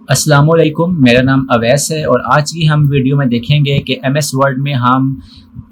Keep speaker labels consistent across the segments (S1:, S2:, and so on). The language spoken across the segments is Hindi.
S1: अस्सलामुअलैकुम, मेरा नाम अवैस है और आज की हम वीडियो में देखेंगे कि एमएस वर्ड में हम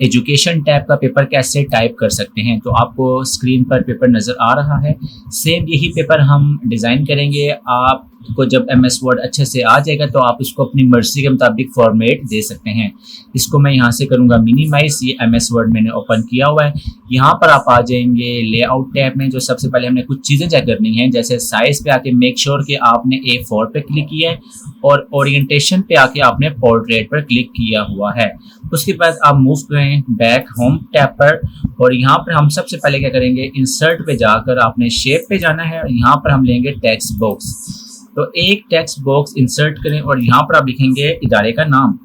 S1: एजुकेशन टैब का पेपर कैसे टाइप कर सकते हैं। तो आपको स्क्रीन पर पेपर नज़र आ रहा है। सेम यही पेपर हम डिज़ाइन करेंगे। आपको जब एमएस वर्ड अच्छे से आ जाएगा तो आप इसको अपनी मर्ज़ी के मुताबिक फॉर्मेट दे सकते हैं। इसको मैं यहाँ से करूँगा मिनिमाइज़। ये एमएस वर्ड मैंने ओपन किया हुआ है। यहाँ पर आप आ जाएंगे लेआउट टैब में। जो सबसे पहले हमने कुछ चीज़ें चेक करनी है, जैसे साइज़ पे आके मेक श्योर कि आपने A4 पे क्लिक किया है और ओरिएंटेशन पे आके आपने पोर्ट्रेट पर क्लिक किया हुआ है। उसके बाद आप मूव करें बैक होम टैब पर और यहाँ पर हम सबसे पहले क्या करेंगे, इंसर्ट पे जाकर आपने शेप पे जाना है और यहाँ पर हम लेंगे टेक्स्ट बॉक्स। तो एक टेक्स्ट बॉक्स इंसर्ट करें और यहाँ पर आप लिखेंगे इदारे का नाम,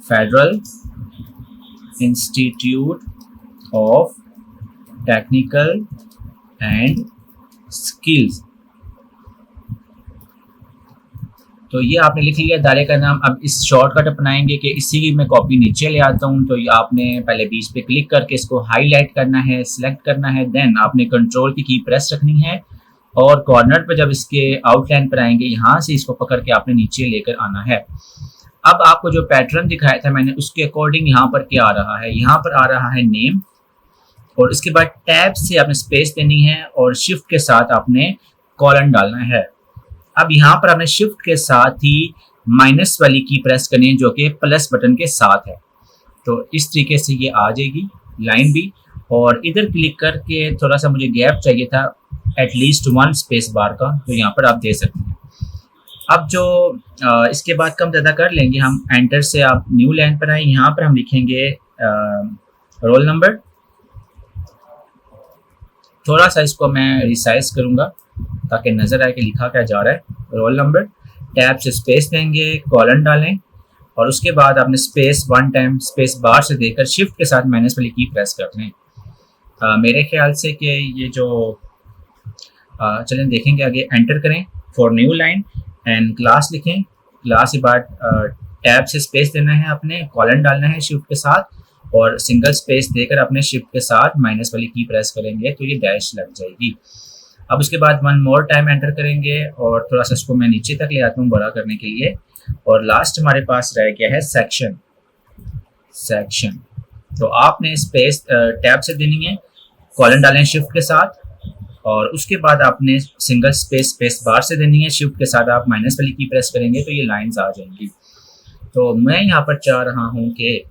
S1: federal institute of technical and skills. तो ये आपने लिख लिया इदारे का नाम। अब इस शॉर्टकट अपनाएंगे कि इसी की मैं कॉपी नीचे ले आता हूँ। तो ये आपने पहले बीच पे क्लिक करके इसको हाईलाइट करना है, सिलेक्ट करना है, देन आपने कंट्रोल की प्रेस रखनी है और कॉर्नर पर जब इसके आउटलाइन पर आएंगे यहाँ से इसको पकड़ के आपने नीचे लेकर आना है। अब आपको जो पैटर्न दिखाया था मैंने उसके अकॉर्डिंग यहाँ पर क्या आ रहा है, यहाँ पर आ रहा है नेम और इसके बाद टैब से आपने स्पेस देनी है और शिफ्ट के साथ आपने कॉलन डालना है। अब यहाँ पर आपने शिफ्ट के साथ ही माइनस वाली की प्रेस करनी है जो कि प्लस बटन के साथ है। तो इस तरीके से ये आ जाएगी लाइन भी। और इधर क्लिक करके थोड़ा सा मुझे गैप चाहिए था एटलीस्ट 1 स्पेस बार का, तो यहाँ पर आप दे सकते हैं। अब जो इसके बाद कम ज़्यादा कर लेंगे हम, एंटर से आप न्यू लाइन पर आए। यहाँ पर हम लिखेंगे रोल नंबर। थोड़ा सा इसको मैं रिसाइज करूँगा ताकि नज़र आए कि लिखा क्या जा रहा है। रोल नंबर, टैब से स्पेस देंगे, कॉलन डालें और उसके बाद आपने स्पेस 1 टाइम स्पेस बार से देकर शिफ्ट के साथ माइनस वाली की प्रेस कर लें। मेरे ख्याल से कि ये जो चलें देखेंगे आगे। एंटर करें for new line and class लिखें। क्लास के बाद टैब से स्पेस देना है, आपने कॉलन डालना है शिफ्ट के साथ और सिंगल स्पेस देकर अपने शिफ्ट के साथ माइनस वाली की प्रेस करेंगे तो ये डैश लग जाएगी। अब उसके बाद 1 मोर टाइम एंटर करेंगे और थोड़ा सा इसको मैं नीचे तक ले आता हूँ बड़ा करने के लिए। और लास्ट हमारे पास रह गया है सेक्शन। सेक्शन तो आपने स्पेस टैब से देनी है, कॉलन डालें शिफ्ट के साथ और उसके बाद आपने सिंगल स्पेस बार से देनी है, शिफ्ट के साथ आप माइनस वाली की प्रेस करेंगे तो ये लाइंस आ जाएंगी। तो मैं यहाँ पर चाह रहा हूँ कि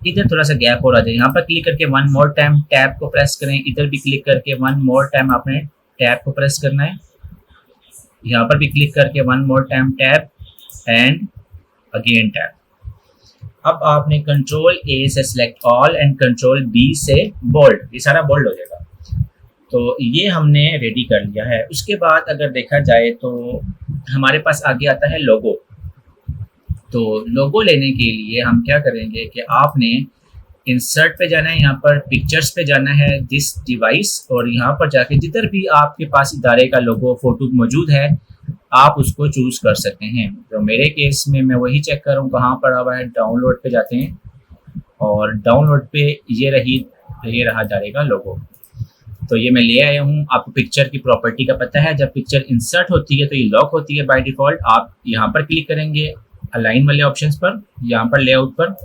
S1: इधर थोड़ा सा गैप और आ जाए। यहाँ पर क्लिक करके 1 मोर टाइम टैब को प्रेस करें। इधर भी क्लिक करके 1 मोर टाइम आपने टैब को प्रेस करना है। यहाँ पर भी क्लिक करके 1 more time tab and again tab. अब आपने कंट्रोल A से select all and control B से बोल्ड, ये सारा बोल्ड हो जाएगा। तो ये हमने रेडी कर लिया है। उसके बाद अगर देखा जाए तो हमारे पास आगे आता है लोगो। तो लोगो लेने के लिए हम क्या करेंगे कि आपने इंसर्ट पे जाना है, यहाँ पर पिक्चर्स पे जाना है, दिस डिवाइस, और यहाँ पर जाके जिधर भी आपके पास इदारे का लोगो फोटो मौजूद है आप उसको चूज कर सकते हैं। तो मेरे केस में मैं वही चेक कर रहा हूँ कहाँ पर हुआ है। डाउनलोड पे जाते हैं और डाउनलोड पे ये रहा इदारे का लोगो। तो ये मैं ले आया हूँ। आपको पिक्चर की प्रॉपर्टी का पता है, जब पिक्चर इंसर्ट होती है तो ये लॉक होती है बाय डिफ़ॉल्ट। आप यहाँ पर क्लिक करेंगे अलाइन वाले ऑप्शंस पर, यहाँ पर लेआउट पर,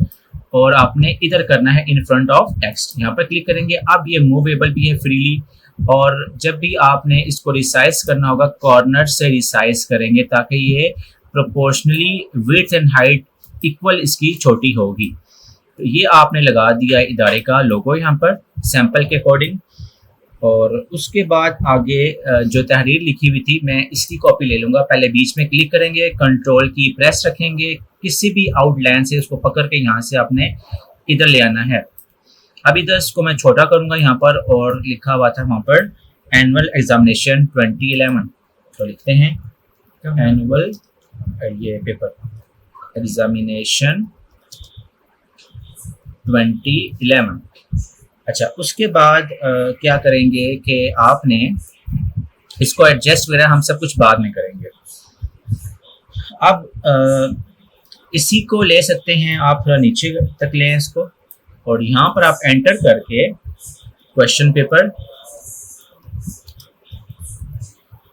S1: और आपने इधर करना है इन फ्रंट ऑफ टेक्स्ट, यहाँ पर क्लिक करेंगे। अब ये मूवेबल भी है फ्रीली। और जब भी आपने इसको रिसाइज करना होगा कॉर्नर से रिसाइज करेंगे ताकि ये proportionally width and height equal इसकी छोटी होगी। तो ये आपने लगा दिया इदारे का लोगो यहाँ पर सैंपल के अकॉर्डिंग। और उसके बाद आगे जो तहरीर लिखी हुई थी मैं इसकी कॉपी ले लूँगा। पहले बीच में क्लिक करेंगे, कंट्रोल की प्रेस रखेंगे, किसी भी आउटलाइन से उसको पकड़ के यहाँ से आपने इधर ले आना है। अब इधर इसको मैं छोटा करूँगा यहाँ पर, और लिखा हुआ था वहाँ पर एनुअल एग्जामिनेशन 2011। तो लिखते हैं एनुअल ये पेपर एग्जामिनेशन 2011। अच्छा, उसके बाद क्या करेंगे कि आपने इसको एडजस्ट वगैरह हम सब कुछ बाद में करेंगे। अब इसी को ले सकते हैं आप, थोड़ा नीचे तक लें इसको और यहाँ पर आप एंटर करके क्वेश्चन पेपर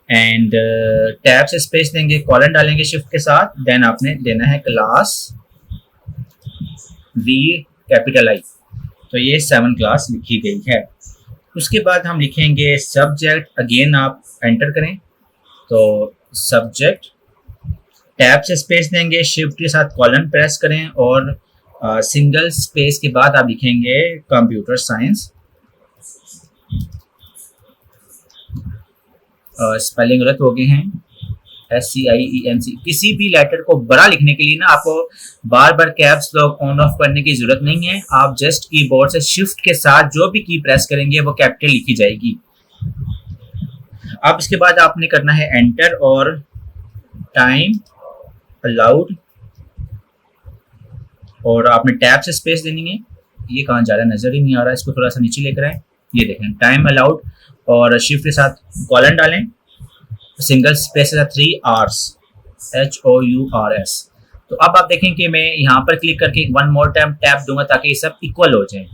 S1: एंड टैब से स्पेस देंगे, कॉलन डालेंगे शिफ्ट के साथ, देन आपने देना है क्लास वी कैपिटल आई। तो ये 7 क्लास लिखी गई है। उसके बाद हम लिखेंगे सब्जेक्ट, अगेन आप एंटर करें तो सब्जेक्ट, टैब से स्पेस देंगे, शिफ्ट के साथ कॉलन प्रेस करें और सिंगल स्पेस के बाद आप लिखेंगे कंप्यूटर साइंस। स्पेलिंग गलत हो गए हैं, SCIENC। किसी भी लेटर को बड़ा लिखने के लिए ना आपको बार बार कैप्स लॉक ऑन ऑफ करने की जरूरत नहीं है। आप जस्ट कीबोर्ड से शिफ्ट के साथ जो भी की प्रेस करेंगे वो कैपिटल लिखी जाएगी। अब इसके बाद आपने करना है एंटर और टाइम अलाउड, और आपने टैब से स्पेस देनी है। ये कहाँ जा रहा है नजर ही नहीं आ रहा, इसको थोड़ा सा नीचे लेकर आए। ये देखें टाइम अलाउड और शिफ्ट के साथ कॉलन डालें, सिंगल स्पेस के साथ 3 R's HOURS। तो अब आप देखें कि मैं यहाँ पर क्लिक करके वन मोर टाइम टैप दूंगा ताकि ये सब इक्वल हो जाए।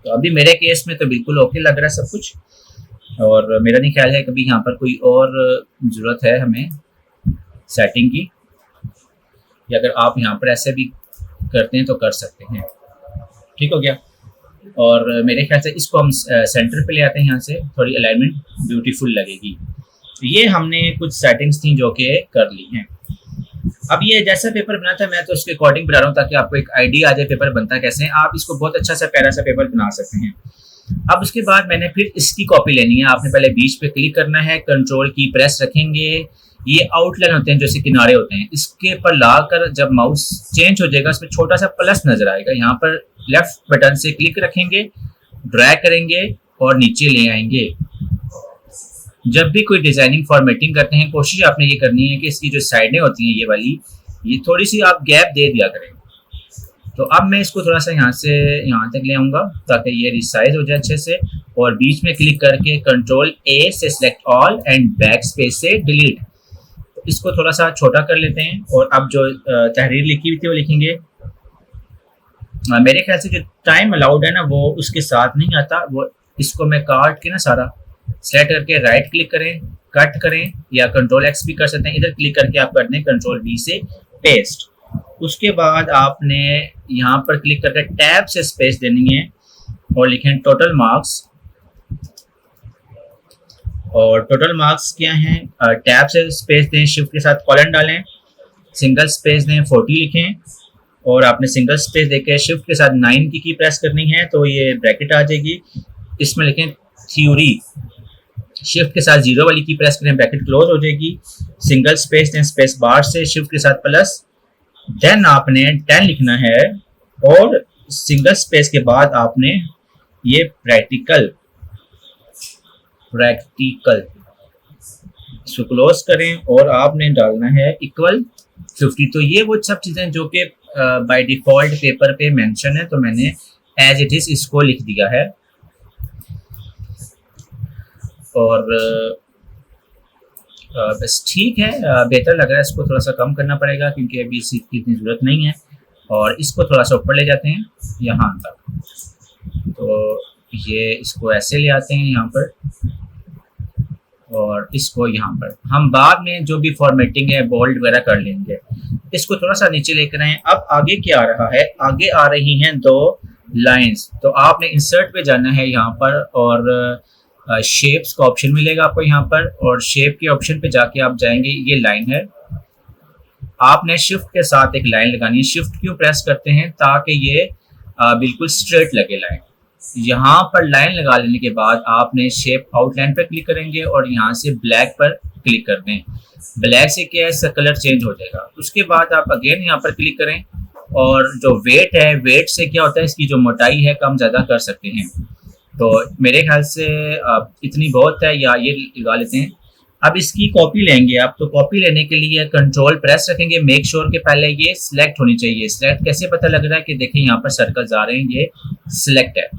S1: तो अभी मेरे केस में तो बिल्कुल ओके लग रहा है सब कुछ, और मेरा नहीं ख्याल है कभी यहाँ पर कोई और ज़रूरत है हमें सेटिंग की, या अगर आप यहाँ पर ऐसे भी करते हैं तो कर सकते हैं। ठीक हो गया। और मेरे ख्याल से इसको हम सेंटर पे ले आते हैं, यहाँ से थोड़ी अलाइनमेंट ब्यूटीफुल लगेगी। तो ये हमने कुछ सेटिंग्स थी जो कि कर ली हैं। अब ये जैसा पेपर बना था मैं तो उसके अकॉर्डिंग बना रहा हूँ ताकि आपको एक आइडिया आ जाए पेपर बनता कैसे है। आप इसको बहुत अच्छा सा प्यारा सा पेपर बना सकते हैं। अब उसके बाद मैंने फिर इसकी कॉपी लेनी है। आपने पहले बीच पे क्लिक करना है, कंट्रोल की प्रेस रखेंगे, ये आउटलाइन होते हैं जैसे किनारे होते हैं, इसके पर लाकर जब माउस चेंज हो जाएगा उसमें छोटा सा प्लस नजर आएगा। यहाँ पर लेफ्ट बटन से क्लिक रखेंगे, ड्रैग करेंगे और नीचे ले आएंगे। जब भी कोई डिजाइनिंग फॉर्मेटिंग करते हैं कोशिश आपने ये करनी है कि इसकी जो साइडें होती हैं ये वाली, ये थोड़ी सी आप गैप दे दिया करें। तो अब मैं इसको थोड़ा सा यहाँ से यहाँ तक ले आऊँगा ताकि ये रिसाइज हो जाए अच्छे से, और बीच में क्लिक करके कंट्रोल A से select all and back space से डिलीट। तो इसको थोड़ा सा छोटा कर लेते हैं और अब जो तहरीर लिखी हुई थी वो लिखेंगे। मेरे ख्याल से जो टाइम अलाउड है ना वो उसके साथ नहीं आता, वो इसको मैं काट के ना सारा सेलेक्ट करके राइट क्लिक करें, कट करें, या कंट्रोल X भी कर सकते हैं। इधर क्लिक करके आप कर दें कंट्रोल V से पेस्ट। उसके बाद आपने यहाँ पर क्लिक करके टैब से स्पेस देनी है और लिखें टोटल मार्क्स। और टोटल मार्क्स क्या हैं, टैब से स्पेस दें, शिफ्ट के साथ कॉलन डालें, सिंगल स्पेस दें, 40 लिखें, और आपने सिंगल स्पेस देके शिफ्ट के साथ 9 की प्रेस करनी है तो ये ब्रैकेट आ जाएगी। इसमें लिखें थ्योरी, शिफ्ट के साथ 0 वाली की प्रेस करें, ब्रैकेट क्लोज हो जाएगी। सिंगल स्पेस दें, स्पेस बार से शिफ्ट के साथ प्लस, देन आपने 10 लिखना है और सिंगल स्पेस के बाद आपने ये प्रैक्टिकल इसको क्लोज करें और आपने डालना है इक्वल 50। तो ये वो सब चीज़ें जो कि बाय डिफॉल्ट पेपर पे मेंशन है, तो मैंने एज इट इज इसको लिख दिया है। और बस ठीक है, बेहतर लग रहा है। इसको थोड़ा सा कम करना पड़ेगा क्योंकि अभी इसकी इतनी ज़रूरत नहीं है, और इसको थोड़ा सा ऊपर ले जाते हैं यहाँ तक। तो ये इसको ऐसे ले आते हैं यहाँ पर, और इसको यहाँ पर हम बाद में जो भी फॉर्मेटिंग है बोल्ड वगैरह कर लेंगे। इसको थोड़ा सा नीचे लेकर आए। अब आगे क्या आ रहा है, आगे आ रही हैं 2 लाइंस। तो आपने इंसर्ट पे जाना है यहाँ पर, और शेप्स का ऑप्शन मिलेगा आपको यहाँ पर, और शेप के ऑप्शन पे जाके आप जाएंगे, ये लाइन है, आपने शिफ्ट के साथ एक लाइन लगानी है। शिफ्ट क्यों प्रेस करते हैं, ताकि ये बिल्कुल स्ट्रेट लगे लाइन। यहाँ पर लाइन लगा लेने के बाद आपने शेप आउटलाइन पर क्लिक करेंगे और यहाँ से ब्लैक पर क्लिक कर दें। ब्लैक से क्या है, इसका कलर चेंज हो जाएगा। उसके बाद आप अगेन यहाँ पर क्लिक करें, और जो वेट है, वेट से क्या होता है, इसकी जो मोटाई है कम ज़्यादा कर सकते हैं। तो मेरे ख्याल से इतनी बहुत है, या ये लगा लेते हैं। अब इसकी कॉपी लेंगे आप, तो कॉपी लेने के लिए कंट्रोल प्रेस रखेंगे, मेक श्योर के पहले ये सिलेक्ट होनी चाहिए। सिलेक्ट कैसे पता लग रहा है कि देखें यहाँ पर सर्कल्स आ रहे हैं, ये सिलेक्ट है।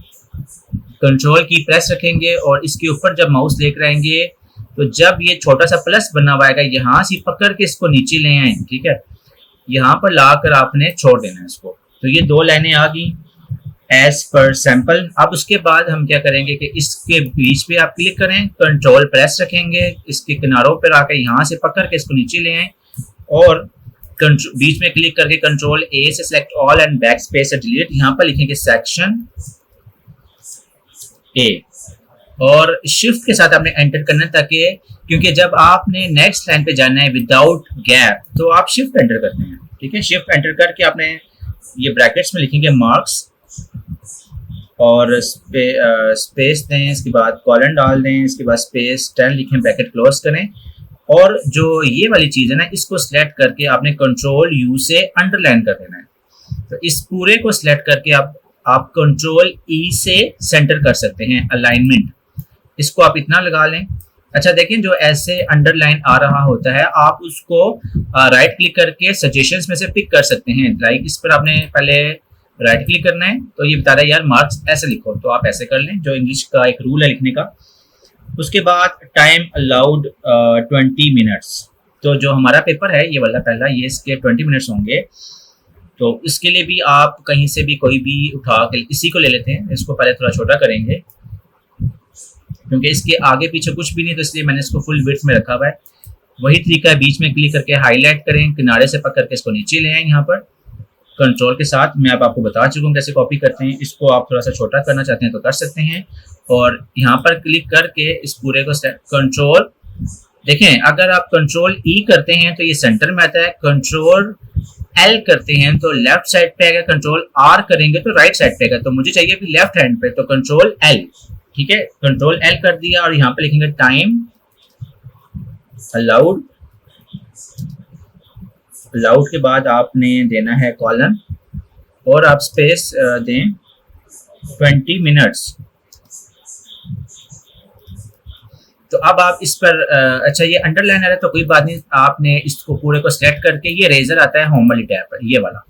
S1: कंट्रोल की प्रेस रखेंगे और इसके ऊपर जब माउस लेकर आएंगे तो जब ये छोटा सा प्लस बना हुआ आएगा, यहाँ से पकड़ के इसको नीचे ले आए, ठीक है, यहाँ पर लाकर आपने छोड़ देना है इसको। तो ये 2 लाइनें आ गई। As per sample. अब उसके बाद हम क्या करेंगे कि इसके बीच पे आप क्लिक करें, कंट्रोल प्रेस रखेंगे, इसके किनारों पर आकर यहाँ से पकड़ के इसको नीचे ले आए और बीच में क्लिक करके कंट्रोल ए से select all and back space से डिलीट, यहाँ पर लिखेंगे सेक्शन ए और शिफ्ट के साथ आपने एंटर करना है, ताकि क्योंकि जब आपने नेक्स्ट लाइन पे जाना है विदाउट गैप तो आप शिफ्ट एंटर करते हैं। ठीक है, शिफ्ट एंटर करके आपने ये ब्रैकेट्स में लिखेंगे मार्क्स और स्पेस दें, इसके बाद कॉलन डाल दें, इसके बाद स्पेस 10 लिखें, ब्रैकेट क्लोज करें और जो ये वाली चीज़ है ना इसको सिलेक्ट करके आपने कंट्रोल यू से अंडरलाइन कर देना है। तो इस पूरे को सिलेक्ट करके आप कंट्रोल ई से सेंटर कर सकते हैं अलाइनमेंट, इसको आप इतना लगा लें। अच्छा देखें, जो ऐसे अंडरलाइन आ रहा होता है आप उसको राइट क्लिक करके सजेशंस में से पिक कर सकते हैं। लाइक इस पर आपने पहले राइट क्लिक करना है तो ये बता रहा है यार मार्क्स ऐसे लिखो, तो आप ऐसे कर लें, जो इंग्लिश का एक रूल है लिखने का। उसके बाद टाइम अलाउड 20 मिनट्स, तो जो हमारा पेपर है ये वाला पहला, ये इसके 20 मिनट्स होंगे। तो इसके लिए भी आप कहीं से भी कोई भी उठा के इसी को ले लेते हैं, इसको पहले थोड़ा छोटा करेंगे क्योंकि इसके आगे पीछे कुछ भी नहीं, तो इसलिए मैंने इसको फुल विड्थ में रखा हुआ है। वही तरीका है, बीच में क्लिक करके हाईलाइट करें, किनारे से पकड़ के इसको नीचे ले आए यहाँ पर कंट्रोल के साथ। मैं अब आपको बता चुका हूँ कैसे कॉपी करते हैं, इसको आप थोड़ा सा छोटा करना चाहते हैं तो कर सकते हैं और यहाँ पर क्लिक करके इस पूरे को कंट्रोल, देखें अगर आप कंट्रोल ई करते हैं तो ये सेंटर में आता है, कंट्रोल एल करते हैं तो लेफ्ट साइड पे आएगा, कंट्रोल आर करेंगे तो राइट साइड पे आएगा। तो मुझे चाहिए भी लेफ्ट हैंड पे, तो कंट्रोल एल, ठीक है, कंट्रोल एल कर दिया और यहाँ पे लिखेंगे टाइम अलाउड। अलाउड के बाद आपने देना है कॉलन और आप स्पेस दें 20 मिनट्स। तो अब आप इस पर अच्छा ये अंडरलाइन आ रहा है तो कोई बात नहीं, आपने इसको पूरे को सिलेक्ट करके ये रेजर आता है होम वाली टैब पर, ये वाला,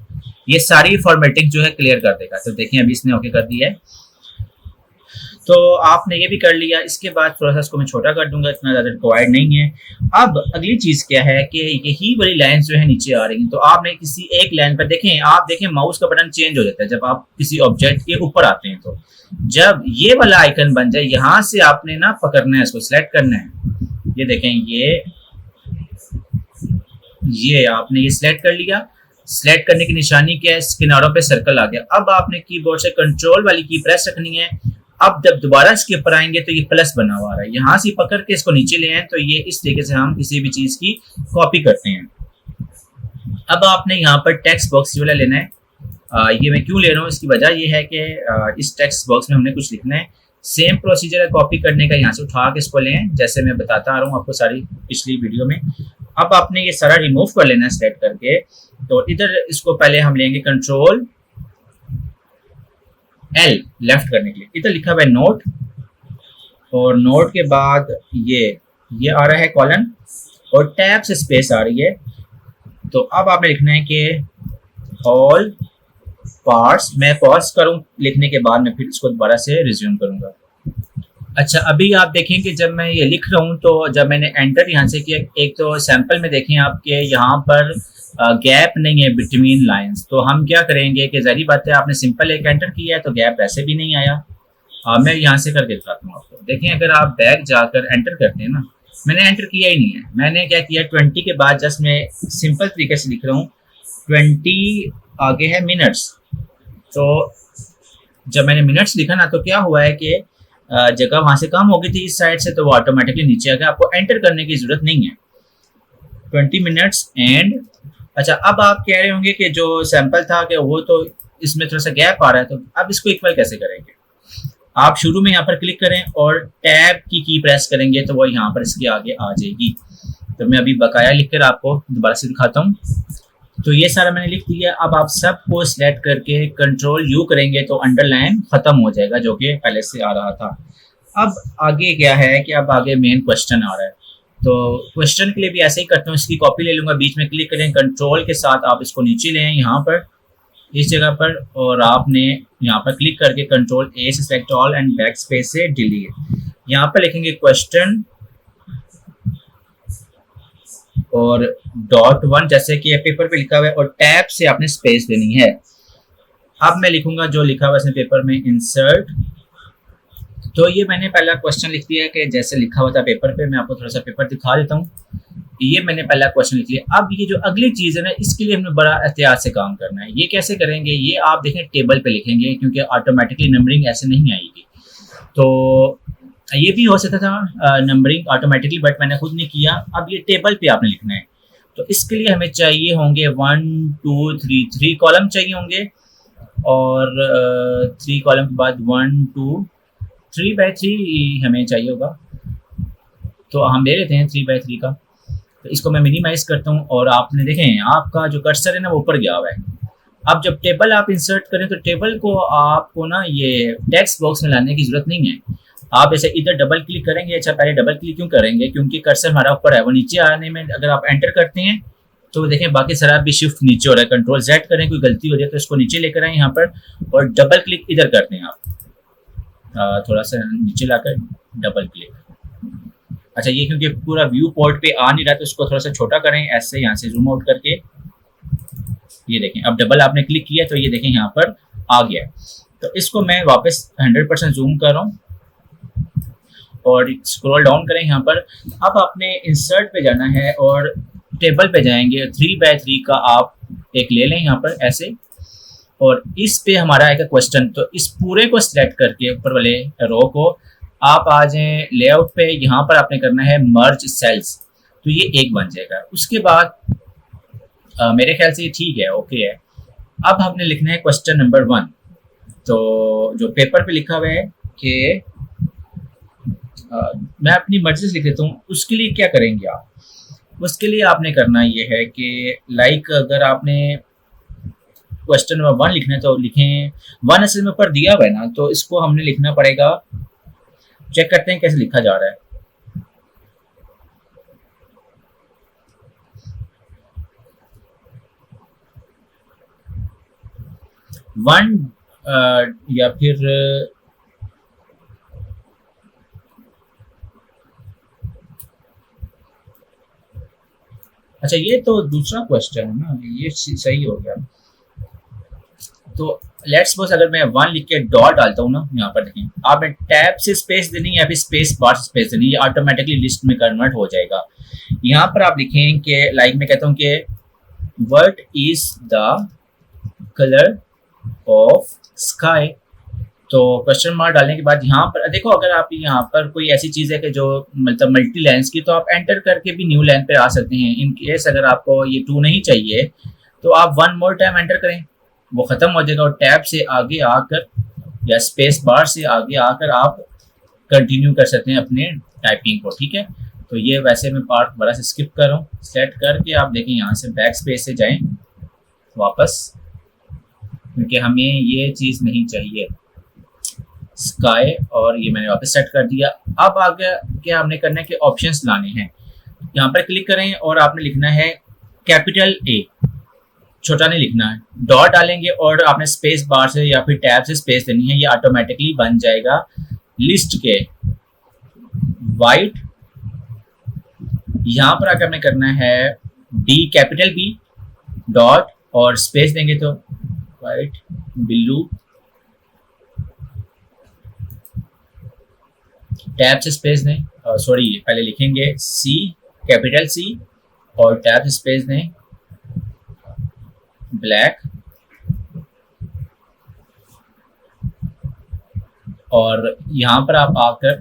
S1: ये सारी फॉर्मेटिंग जो है क्लियर कर देगा। तो देखिए अभी इसने ओके कर दिया है, तो आपने ये भी कर लिया। इसके बाद थोड़ा सा इसको मैं छोटा कर दूंगा, इतना ज़्यादा रिक्वायर्ड नहीं है। अब अगली चीज़ क्या है कि यही वाली लाइन जो है नीचे आ रही है, तो आपने किसी एक लाइन पर देखें, आप देखें माउस का बटन चेंज हो जाता है जब आप किसी ऑब्जेक्ट के ऊपर आते हैं। तो जब ये वाला आइकन बन जाए यहाँ से आपने ना पकड़ना है, इसको सिलेक्ट करना है। ये देखें ये आपने ये सिलेक्ट कर लिया। सिलेक्ट करने की निशानी क्या है, किनारों पे सर्कल आ गया। अब आपने कीबोर्ड से कंट्रोल वाली की प्रेस रखनी है। अब जब दोबारा इसके ऊपर आएंगे तो ये प्लस बना हुआ आ रहा है, यहाँ से पकड़ के इसको नीचे ले आए, तो ये इस तरीके से हम किसी भी चीज की कॉपी करते हैं। अब आपने यहाँ पर टेक्स्ट बॉक्स वाला लेना है। ये मैं क्यों ले रहा हूँ, इसकी वजह ये है कि इस टेक्स्ट बॉक्स में हमने कुछ लिखना है। सेम प्रोसीजर है कॉपी करने का, यहाँ से उठा के इसको लें जैसे मैं बताता आ रहा हूँ आपको सारी पिछली वीडियो में। अब आपने ये सारा रिमूव कर लेना है सेलेक्ट करके। तो इधर इसको पहले हम लेंगे कंट्रोल एल लेफ्ट करने के लिए। इधर लिखा हुआ है नोट और नोट के बाद ये आ रहा है कॉलन और टैब से स्पेस आ रही है। तो अब आपने लिखना है कि ऑल पार्ट्स, मैं पॉज करूं लिखने के बाद मैं फिर इसको दोबारा से रिज्यूम करूंगा। अच्छा अभी आप देखें कि जब मैं ये लिख रहा हूं तो जब मैंने एंटर यहाँ से किया, एक तो सैंपल में देखें आपके यहाँ पर गैप नहीं है बिटवीन लाइंस। तो हम क्या करेंगे कि ज़ाहिर बात है आपने सिंपल एक एंटर किया है तो गैप ऐसे भी नहीं आया। मैं यहाँ से करके दिखाता हूँ आपको। देखें अगर आप बैक जाकर एंटर करते हैं ना, मैंने एंटर किया ही नहीं है। मैंने क्या किया 20 के बाद जस्ट मैं सिंपल तरीके से लिख रहा हूँ, 20 आगे है मिनट्स। तो जब मैंने मिनट्स लिखा ना तो क्या हुआ है कि जगह वहाँ से कम हो गई थी इस साइड से, तो वो ऑटोमेटिकली नीचे आ गया। आपको एंटर करने की जरूरत नहीं है। 20 मिनट्स एंड अच्छा अब आप कह रहे होंगे कि जो सैंपल था कि वो तो इसमें थोड़ा सा गैप आ रहा है, तो अब इसको इक्वल कैसे करेंगे। आप शुरू में यहाँ पर क्लिक करें और टैब की प्रेस करेंगे तो वो यहाँ पर इसके आगे आ जाएगी। तो मैं अभी बकाया लिख कर आपको दोबारा से दिखाता हूँ। तो ये सारा मैंने लिख दिया। अब आप सबको सिलेक्ट करके कंट्रोल यू करेंगे तो अंडरलाइन खत्म हो जाएगा जो कि पहले से आ रहा था। अब आगे क्या है कि अब आगे मेन क्वेश्चन आ रहा है। तो क्वेश्चन के लिए भी ऐसे ही करता हूँ, इसकी कॉपी ले लूँगा, बीच में क्लिक करें, कंट्रोल के साथ आप इसको नीचे ले आए यहाँ पर इस जगह पर, और आपने यहाँ पर क्लिक करके कंट्रोल ए से select all and back space से डिलीट। यहाँ पर लिखेंगे क्वेश्चन और .1 जैसे कि पेपर पे लिखा हुआ है, और टैब से आपने स्पेस देनी है। अब मैं लिखूंगा जो लिखा हुआ है पेपर में, इंसर्ट। तो ये मैंने पहला क्वेश्चन लिख दिया है कि जैसे लिखा हुआ था पेपर पे। मैं आपको थोड़ा सा पेपर दिखा देता हूँ। ये मैंने पहला क्वेश्चन लिख लिया। अब ये जो अगली चीज है ना, इसके लिए हमें बड़ा एहतियात से काम करना है। ये कैसे करेंगे, ये आप देखें टेबल पे लिखेंगे, क्योंकि ऑटोमेटिकली नंबरिंग ऐसे नहीं आएगी। तो ये भी हो सकता था नंबरिंग ऑटोमेटिकली, बट मैंने खुद नहीं किया। अब ये टेबल पे आपने लिखना है। तो इसके लिए हमें चाहिए होंगे 1 2 3 कॉलम चाहिए होंगे, और 3 कॉलम के बाद 1 2 3 बाई 3 हमें चाहिए होगा। तो हम ले लेते हैं 3 बाई 3 का। तो इसको मैं मिनिमाइज करता हूँ, और आपने देखें आपका जो कर्सर है ना वो ऊपर गया हुआ है। अब जब टेबल आप इंसर्ट करें तो टेबल को आपको ना ये टेक्स्ट बॉक्स में लाने की जरूरत नहीं है। आप ऐसे इधर डबल क्लिक करेंगे। अच्छा, पहले डबल क्लिक क्यों करेंगे, क्योंकि कर्सर हमारा ऊपर है। वो नीचे आने में अगर आप एंटर करते हैं तो देखें बाकी सारा भी शिफ्ट नीचे हो रहा है। कंट्रोल Z करें, कोई गलती हो जाए तो इसको नीचे लेकर आए यहाँ पर, और डबल क्लिक इधर करते हैं आप। थोड़ा सा नीचे लाकर डबल क्लिक। अच्छा, ये क्योंकि पूरा व्यू पोर्ट पे आ नहीं रहा तो इसको थोड़ा सा छोटा करें ऐसे, यहाँ से जूम आउट करके। ये देखें अब डबल आपने क्लिक किया तो ये देखें यहाँ पर आ गया। तो इसको मैं वापस 100% जूम कर रहा हूँ और स्क्रॉल डाउन करें यहाँ पर। अब आपने इंसर्ट पे जाना है और टेबल पे जाएंगे। 3 बाई 3 का आप एक ले लें यहाँ पर ऐसे, और इस पे हमारा आएगा क्वेश्चन। तो इस पूरे को सिलेक्ट करके ऊपर वाले रो को आप आ जाएं लेआउट पे। यहाँ पर आपने करना है मर्ज सेल्स, तो ये एक बन जाएगा। उसके बाद मेरे ख्याल से ये ठीक है, ओके है। अब हमने लिखना है क्वेश्चन नंबर 1। तो जो पेपर पे लिखा हुआ है कि मैं अपनी मर्जी से लिख देता हूँ। उसके लिए क्या करेंगे आप, उसके लिए आपने करना ये है कि लाइक अगर आपने क्वेश्चन नंबर 1 लिखना है तो लिखें 1 असल में ऊपर दिया हुआ है ना, तो इसको हमने लिखना पड़ेगा। चेक करते हैं कैसे लिखा जा रहा है। वन या फिर अच्छा, ये तो दूसरा क्वेश्चन है ना, ये सही हो गया। तो लेट्स सपोज अगर मैं 1 लिख के डॉट डालता हूँ ना, यहाँ पर देखें आपने टैब से स्पेस देनी है या फिर स्पेस बार से स्पेस देनी है, ये ऑटोमेटिकली लिस्ट में कन्वर्ट हो जाएगा। यहाँ पर आप लिखें कि लाइक मैं कहता हूँ कि what is the colour of sky. तो क्वेश्चन मार्क डालने के बाद यहाँ पर देखो, अगर आप यहाँ पर कोई ऐसी चीज़ है कि जो मतलब मल्टी लाइन्स की, तो आप एंटर करके भी न्यू लाइन पे आ सकते हैं। इन केस अगर आपको ये 2 नहीं चाहिए तो आप 1 मोर टाइम एंटर करें, वो ख़त्म हो जाएगा। और टैब से आगे आकर या स्पेस बार से आगे आकर आप कंटिन्यू कर सकते हैं अपने टाइपिंग को, ठीक है। तो ये वैसे मैं पार्ट बड़ा से स्किप कर रहा हूँ। सेलेक्ट करके आप देखें यहाँ से बैक स्पेस से जाएँ वापस, क्योंकि हमें ये चीज़ नहीं चाहिए स्काई, और ये मैंने वापस सेट कर दिया। अब आगे क्या हमने करना है कि ऑप्शंस लाने हैं। यहाँ पर क्लिक करें और आपने लिखना है कैपिटल A, छोटा नहीं लिखना है। डॉट डालेंगे और आपने स्पेस बार से या फिर टैब से स्पेस देनी है, ये ऑटोमेटिकली बन जाएगा लिस्ट के वाइट। यहाँ पर आकर हमें करना है D कैपिटल B डॉट और स्पेस देंगे तो वाइट ब्लू, टैब से स्पेस दें, सॉरी पहले लिखेंगे C कैपिटल C और टैब से स्पेस दें ब्लैक, और यहाँ पर आप आकर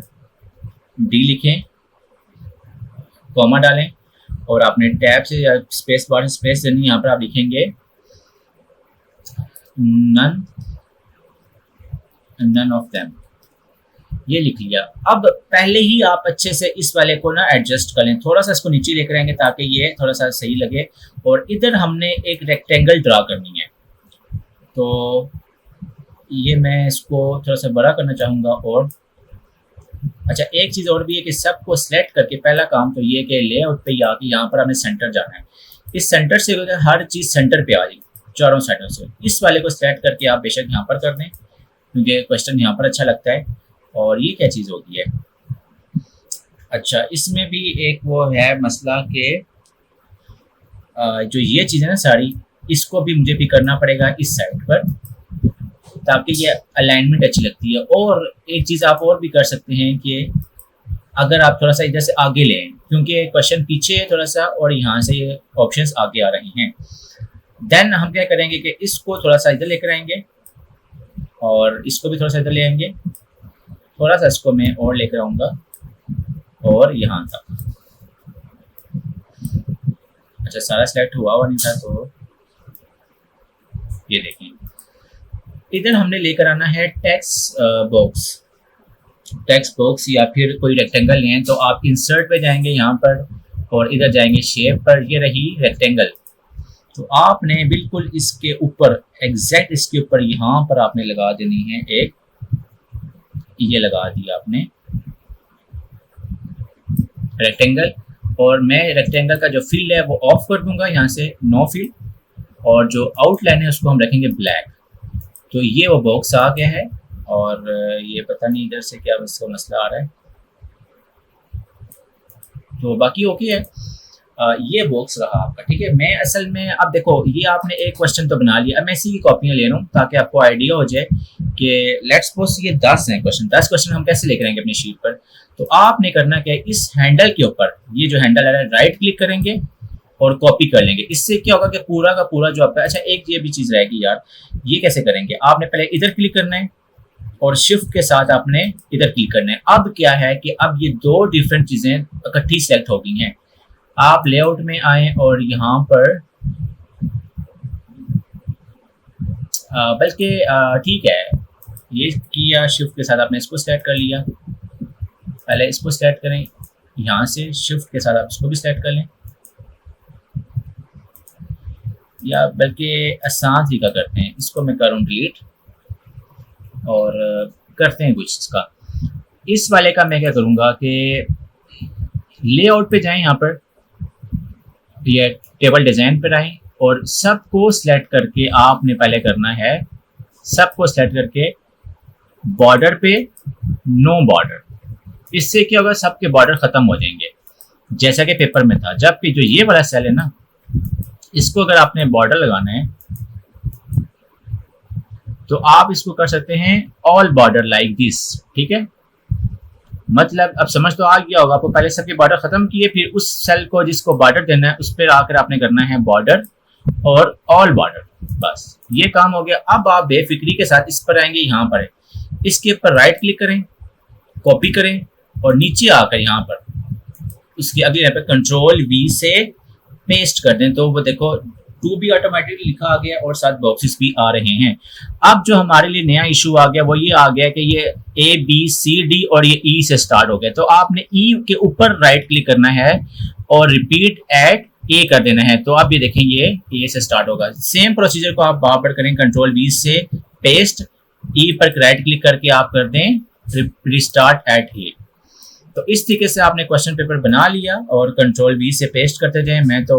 S1: D लिखें, कॉमा डालें, और आपने टैब से या स्पेस बार से स्पेस देनी। यहाँ पर आप लिखेंगे नन ऑफ देम, ये लिख लिया। अब पहले ही आप अच्छे से इस वाले को ना एडजस्ट कर लें, थोड़ा सा इसको नीचे लेकर आएंगे ताकि ये थोड़ा सा सही लगे। और इधर हमने एक रेक्टेंगल ड्रा करनी है, तो ये मैं इसको थोड़ा सा बड़ा करना चाहूँगा। और अच्छा, एक चीज़ और भी है कि सबको सिलेक्ट करके पहला काम तो ये कि लेआउट पे आके यहाँ पर हमें सेंटर जाना है। इस सेंटर से हर चीज़ सेंटर पे आ जाएगी चारों साइडों से। इस वाले को सिलेक्ट करके आप बेशक यहाँ पर कर दें, क्योंकि क्वेश्चन यहाँ पर अच्छा लगता है। और ये क्या चीज़ होती है, अच्छा इसमें भी एक वो है मसला कि जो ये चीज़ है ना सारी, इसको भी मुझे भी करना पड़ेगा इस साइड पर। ताकि ये अलाइनमेंट अच्छी लगती है। और एक चीज़ आप और भी कर सकते हैं कि अगर आप थोड़ा सा इधर से आगे लें, क्योंकि क्वेश्चन पीछे है थोड़ा सा और यहाँ से ये ऑप्शंस आगे आ रही हैं, देन हम क्या करेंगे कि इसको थोड़ा सा इधर लेकर आएंगे और इसको भी थोड़ा सा इधर ले आएंगे, थोड़ा सा इसको मैं और लेकर आऊँगा और यहाँ तक। अच्छा, सारा सेलेक्ट हुआ नहीं था, तो ये देखें इधर हमने लेकर आना है टेक्स्ट बॉक्स या फिर कोई रेक्टेंगल लें तो आप इंसर्ट पे जाएंगे यहाँ पर और इधर जाएंगे शेप पर, ये रही रेक्टेंगल। तो आपने बिल्कुल इसके ऊपर एग्जैक्ट इसके ऊपर यहाँ पर आपने लगा देनी है एक, ये लगा दिया आपने रेक्टेंगल। और मैं रेक्टेंगल का जो फील्ड है वो ऑफ कर दूंगा, यहाँ से नो फील्ड, और जो आउटलाइन है उसको हम रखेंगे ब्लैक। तो ये वो बॉक्स आ गया है और ये पता नहीं इधर से क्या इसका मसला आ रहा है, तो बाकी ओके है। ये बॉक्स रहा आपका, ठीक है। मैं असल में अब देखो ये आपने एक क्वेश्चन तो बना लिया, अब मैं इसी की कॉपियाँ ले रहा हूँ ताकि आपको आइडिया हो जाए कि लेट्स सपोज ये 10 हैं क्वेश्चन, 10 क्वेश्चन हम कैसे लेकर आएंगे अपनी शीट पर। तो आपने करना क्या है, इस हैंडल के ऊपर ये जो हैंडल है राइट क्लिक करेंगे और कॉपी कर लेंगे। इससे क्या होगा कि पूरा का पूरा जो आपका, अच्छा एक ये भी चीज़ रहेगी यार, ये कैसे करेंगे, आपने पहले इधर क्लिक करना है और शिफ्ट के साथ आपने इधर क्लिक करना है। अब क्या है कि अब ये दो डिफरेंट चीज़ें इकट्ठी सेलेक्ट हो गई हैं। आप लेआउट में आए और यहाँ पर बल्कि ठीक है, ये किया, शिफ्ट के साथ आपने इसको सेलेक्ट कर लिया, पहले इसको सेलेक्ट करें, यहाँ से शिफ्ट के साथ आप इसको भी सेलेक्ट कर लें, या बल्कि आसान तरीका करते हैं, इसको मैं करूँ डिलीट और करते हैं कुछ इसका। इस वाले का मैं क्या करूँगा कि लेआउट पे जाएं, यहाँ पर ये टेबल डिज़ाइन पर आएँ और सबको सिलेक्ट करके आपने पहले करना है, सबको सिलेक्ट करके बॉर्डर पे नो बॉर्डर। इससे क्या होगा, सबके बॉर्डर ख़त्म हो जाएंगे जैसा कि पेपर में था। जबकि जो ये वाला सेल है ना, इसको अगर आपने बॉर्डर लगाना है तो आप इसको कर सकते हैं ऑल बॉर्डर लाइक दिस, ठीक है। मतलब अब समझ तो आ गया होगा आपको, पहले सबके बॉर्डर खत्म किए, फिर उस सेल को जिसको बॉर्डर देना है उस पर आकर आपने करना है बॉर्डर और ऑल बॉर्डर, बस ये काम हो गया। अब आप बेफिक्री के साथ इस पर आएंगे, यहाँ पर है, इसके ऊपर राइट क्लिक करें, कॉपी करें और नीचे आकर यहाँ पर उसके अगले यहाँ पर कंट्रोल V से पेस्ट कर दें, तो वो देखो टू भी ऑटोमेटिकली लिखा आ गया और साथ बॉक्सेस भी आ रहे हैं। अब जो हमारे लिए नया इशू आ गया वो ये आ गया कि ये ABCD और ये E से स्टार्ट हो गया। तो आपने E के ऊपर राइट क्लिक करना है और रिपीट एट A कर देना है। तो आप ये देखें ये A से स्टार्ट होगा। सेम प्रोसीजर को आप वहां पर करें, कंट्रोल V से पेस्ट, E पर राइट क्लिक करके आप कर दें रिस्टार्ट एट A। तो इस तरीके से आपने क्वेश्चन पेपर बना लिया और कंट्रोल V से पेस्ट करते जाएं। मैं तो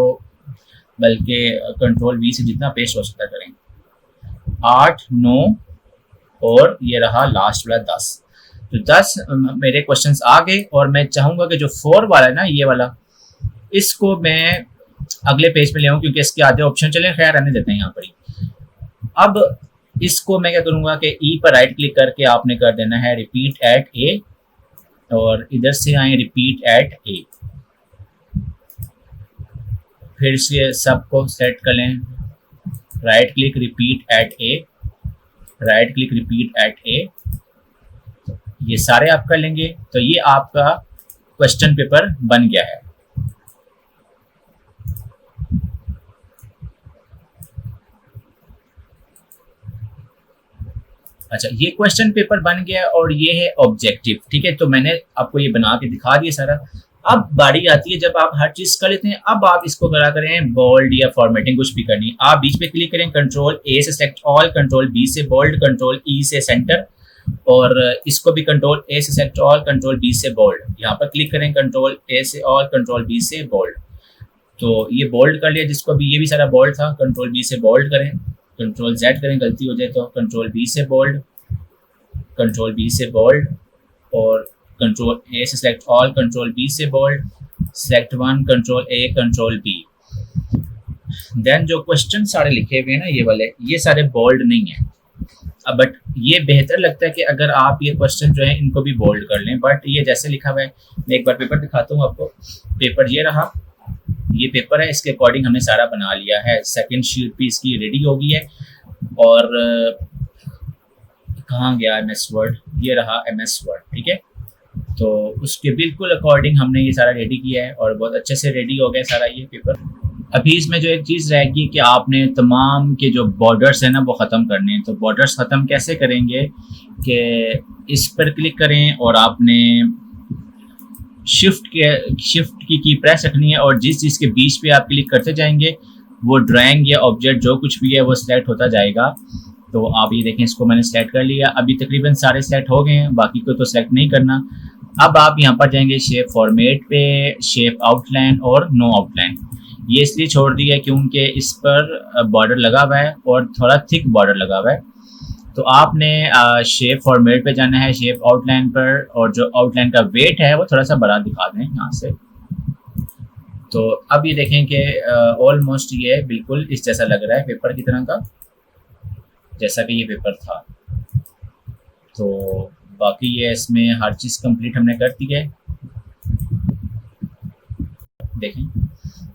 S1: बल्कि कंट्रोल V से जितना पेस्ट हो सकता करें, 8, 9 और ये रहा लास्ट वाला 10। तो 10 मेरे क्वेश्चंस आ गए और मैं चाहूँगा कि जो 4 वाला है ना, ये वाला, इसको मैं अगले पेज पे ले आऊँ क्योंकि इसके आधे ऑप्शन चले, खैर रहने देते हैं यहाँ पर ही। अब इसको मैं क्या करूँगा कि E पर राइट क्लिक करके आपने कर देना है रिपीट एट A और इधर से आए रिपीट एट A। फिर से सबको सेट कर लें, right click repeat at A, right click repeat at A, ये सारे आप कर लेंगे। तो ये आपका क्वेश्चन पेपर बन गया है। अच्छा, ये क्वेश्चन पेपर बन गया और ये है ऑब्जेक्टिव, ठीक है। तो मैंने आपको ये बना के दिखा दिया सारा। अब बारी आती है जब आप हर चीज कर लेते हैं, अब आप इसको करा करें बोल्ड या फॉर्मेटिंग कुछ भी करनी, आप बीच पे क्लिक करें, कंट्रोल A से सेलेक्ट ऑल, कंट्रोल B से बोल्ड, कंट्रोल E से सेंटर और इसको भी कंट्रोल A से सेलेक्ट ऑल, कंट्रोल B से बोल्ड। यहाँ पर क्लिक करें, कंट्रोल A से ऑल, कंट्रोल B से बोल्ड। तो ये बोल्ड कर लिया जिसको भी, ये भी सारा बोल्ड था, कंट्रोल B से बोल्ड करें, कंट्रोल Z करें, गलती हो जाए तो कंट्रोल B से बोल्ड, कंट्रोल B से बोल्ड और कंट्रोल A से सेलेक्ट ऑल, कंट्रोल B से bold, select 1, control A, control B। Then जो क्वेश्चन सारे लिखे हुए हैं ना ये वाले, ये सारे बोल्ड नहीं है। बट ये बेहतर लगता है कि अगर आप ये क्वेश्चन जो है इनको भी बोल्ड कर लें, बट ये जैसे लिखा हुआ है, मैं एक बार पेपर दिखाता हूँ आपको। पेपर ये रहा, ये पेपर है, इसके अकॉर्डिंग हमने सारा बना लिया है। सेकंड शीट भी इसकी रेडी हो गई है। और कहाँ गया एम एस वर्ड, ये रहा एम एस वर्ड, ठीक है। तो उसके बिल्कुल अकॉर्डिंग हमने ये सारा रेडी किया है और बहुत अच्छे से रेडी हो गया सारा ये पेपर। अभी इसमें जो एक चीज़ रहेगी कि आपने तमाम के जो बॉर्डर्स हैं ना वो ख़त्म करने हैं। तो बॉर्डर्स ख़त्म कैसे करेंगे कि इस पर क्लिक करें और आपने शिफ्ट की प्रेस रखनी है और जिस चीज़ के बीच पे आप क्लिक करते जाएंगे वो ड्राइंग या ऑब्जेक्ट जो कुछ भी है वो सिलेक्ट होता जाएगा। तो आप ये देखें, इसको मैंने सेलेक्ट कर लिया। अभी तकरीबन सारे सेलेक्ट हो गए हैं, बाकी को तो सेलेक्ट नहीं करना। अब आप यहाँ पर जाएंगे शेप फॉर्मेट पे, शेप आउटलाइन और नो आउटलाइन। ये इसलिए छोड़ दिया है क्योंकि इस पर बॉर्डर लगा हुआ है और थोड़ा थिक बॉर्डर लगा हुआ है। तो आपने शेप फॉर्मेट पे जाना है, शेप आउटलाइन पर, और जो आउटलाइन का वेट है वो थोड़ा सा बड़ा दिखा दें यहाँ से। तो अब ये देखें कि ऑलमोस्ट ये बिल्कुल इस जैसा लग रहा है पेपर की तरह का, जैसा कि ये पेपर था। तो बाकी ये इसमें हर चीज़ कंप्लीट हमने कर दी है, देखें।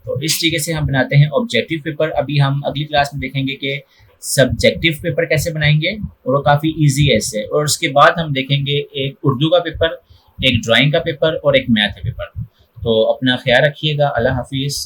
S1: तो इस तरीके से हम बनाते हैं ऑब्जेक्टिव पेपर। अभी हम अगली क्लास में देखेंगे कि सब्जेक्टिव पेपर कैसे बनाएंगे, और वो काफ़ी इजी है इससे। और उसके बाद हम देखेंगे एक उर्दू का पेपर, एक ड्राइंग का पेपर और एक मैथ का पेपर। तो अपना ख्याल रखिएगा। अल्लाह हाफिज़।